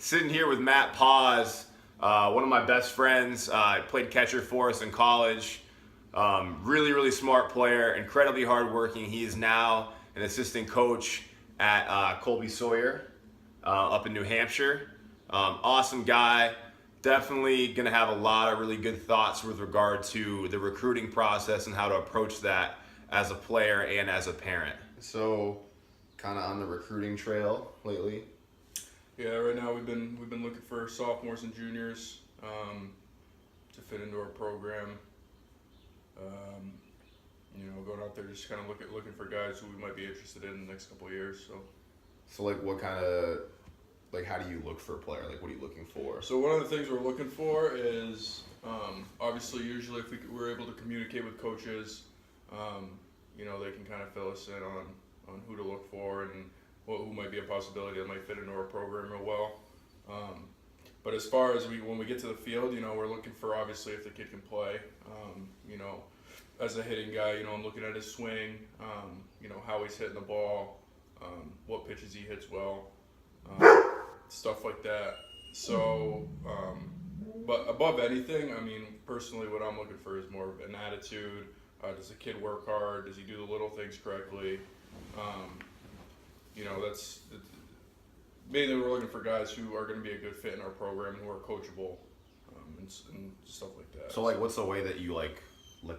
Sitting here with Matt Paz, one of my best friends. Played catcher for us in college. Really smart player, incredibly hardworking. He is now an assistant coach at Colby Sawyer up in New Hampshire. Awesome guy. Definitely going to have a lot of really good thoughts with regard to the recruiting process and how to approach that as a player and as a parent. So, kind of on the recruiting trail lately. Yeah, right now we've been looking for sophomores and juniors to fit into our program. Going out there just kind of looking for guys who we might be interested in the next couple of years. So like, what kind of how do you look for a player? Like, what are you looking for? So one of the things we're looking for is obviously usually if we're able to communicate with coaches, they can kind of fill us in on who to look for and who might be a possibility that might fit into our program real well. But as far as when we get to the field, we're looking for obviously if the kid can play. As a hitting guy, I'm looking at his swing, how he's hitting the ball, what pitches he hits well, stuff like that. So, but above anything, personally, what I'm looking for is more of an attitude. Does the kid work hard? Does he do the little things correctly? That's mainly we're looking for guys who are going to be a good fit in our program, who are coachable, and stuff like that. So what's the way that you let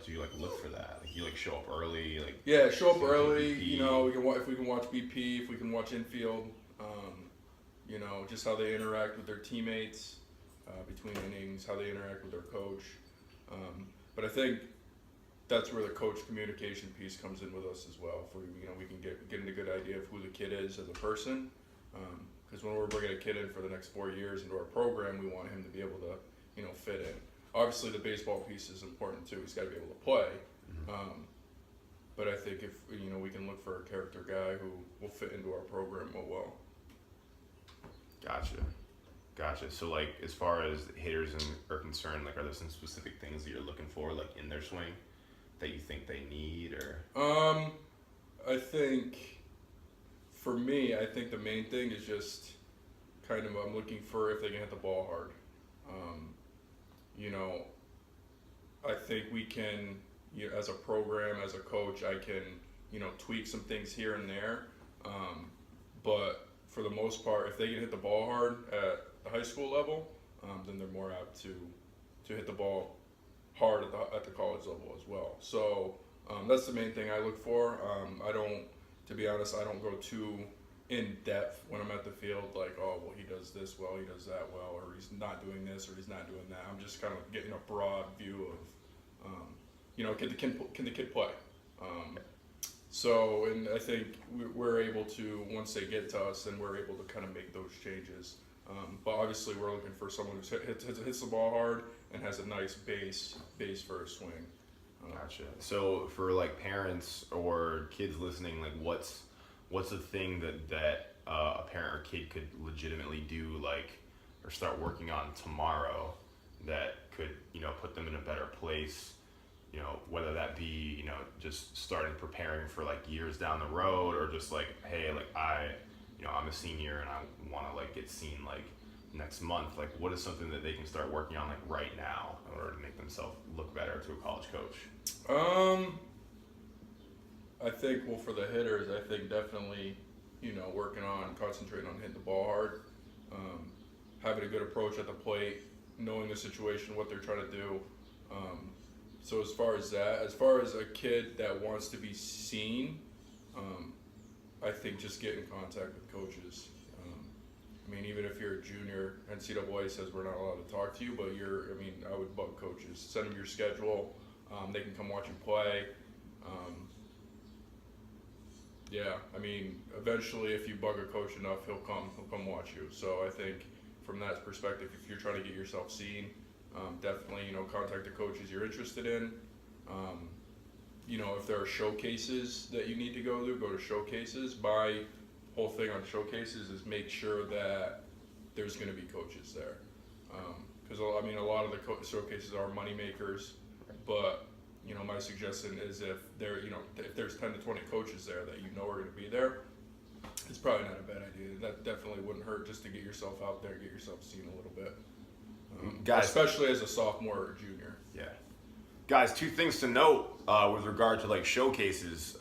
you look for that? You show up early, show up early. If we can watch BP, if we can watch infield, just how they interact with their teammates between innings, how they interact with their coach. But I think that's where the coach communication piece comes in with us as well. For we can get a good idea of who the kid is as a person. Because when we're bringing a kid in for the next 4 years into our program, we want him to be able to fit in. Obviously, the baseball piece is important too. He's got to be able to play. But I think if we can look for a character guy who will fit into our program real well. Gotcha. So as far as hitters are concerned, are there some specific things that you're looking for in their swing that you think they need, or? I think for me, the main thing is just kind of I'm looking for if they can hit the ball hard. I think we can, as a program, as a coach, I can, tweak some things here and there. But for the most part, if they can hit the ball hard at the high school level, then they're more apt to hit the ball hard at the college level as well. So that's the main thing I look for. To be honest, I don't go too in depth when I'm at the field, he does this well, he does that well, or he's not doing this, or he's not doing that. I'm just kind of getting a broad view of, can the kid play? And I think we're able to, once they get to us, then we're able to kind of make those changes. But obviously, we're looking for someone who hits the ball hard and has a nice base for a swing. Gotcha. So for parents or kids listening, what's the thing that a parent or kid could legitimately do, or start working on tomorrow that could put them in a better place? Whether that be just starting preparing for years down the road, or just hey, I'm a senior and I want to get seen next month. What is something that they can start working on right now in order to make themselves look better to a college coach? I think for the hitters, I think definitely working on concentrating on hitting the ball hard, having a good approach at the plate, knowing the situation, what they're trying to do. So as far as a kid that wants to be seen, I think just get in contact with coaches. Even if you're a junior, NCAA says we're not allowed to talk to you, but I would bug coaches. Send them your schedule. They can come watch you play. Eventually, if you bug a coach enough, he'll come watch you. So I think from that perspective, if you're trying to get yourself seen, definitely, contact the coaches you're interested in. If there are showcases that you need to go to showcases. My whole thing on showcases is make sure that there's going to be coaches there. Because a lot of the showcases are money makers, but my suggestion is if there's 10 to 20 coaches there that are going to be there, It's probably not a bad idea. That definitely wouldn't hurt, just to get yourself out there, get yourself seen a little bit. Guys, especially as a sophomore or junior. Yeah. Guys, two things to note with regard to like showcases.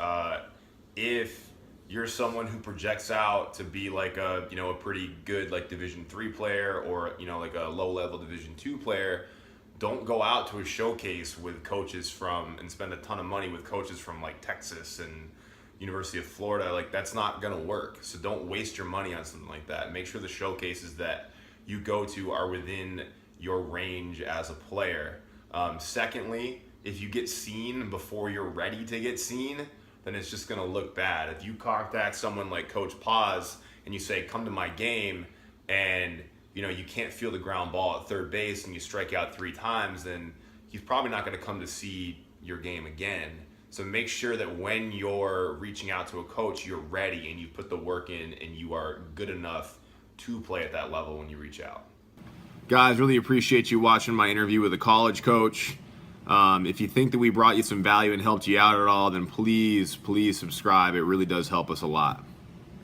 If you're someone who projects out to be like a pretty good like Division III player, or like a low level Division II player, don't go out to a showcase with coaches and spend a ton of money with coaches from like Texas and University of Florida. Like, that's not gonna work. So don't waste your money on something like that. Make sure the showcases that you go to are within your range as a player. Secondly, if you get seen before you're ready to get seen, then it's just gonna look bad. If you contact someone like Coach Paz and you say, come to my game, and you can't feel the ground ball at third base and you strike out 3 times, then he's probably not gonna come to see your game again. So make sure that when you're reaching out to a coach, you're ready and you put the work in and you are good enough to play at that level when you reach out. Guys, really appreciate you watching my interview with a college coach. If you think that we brought you some value and helped you out at all, then please subscribe. It really does help us a lot.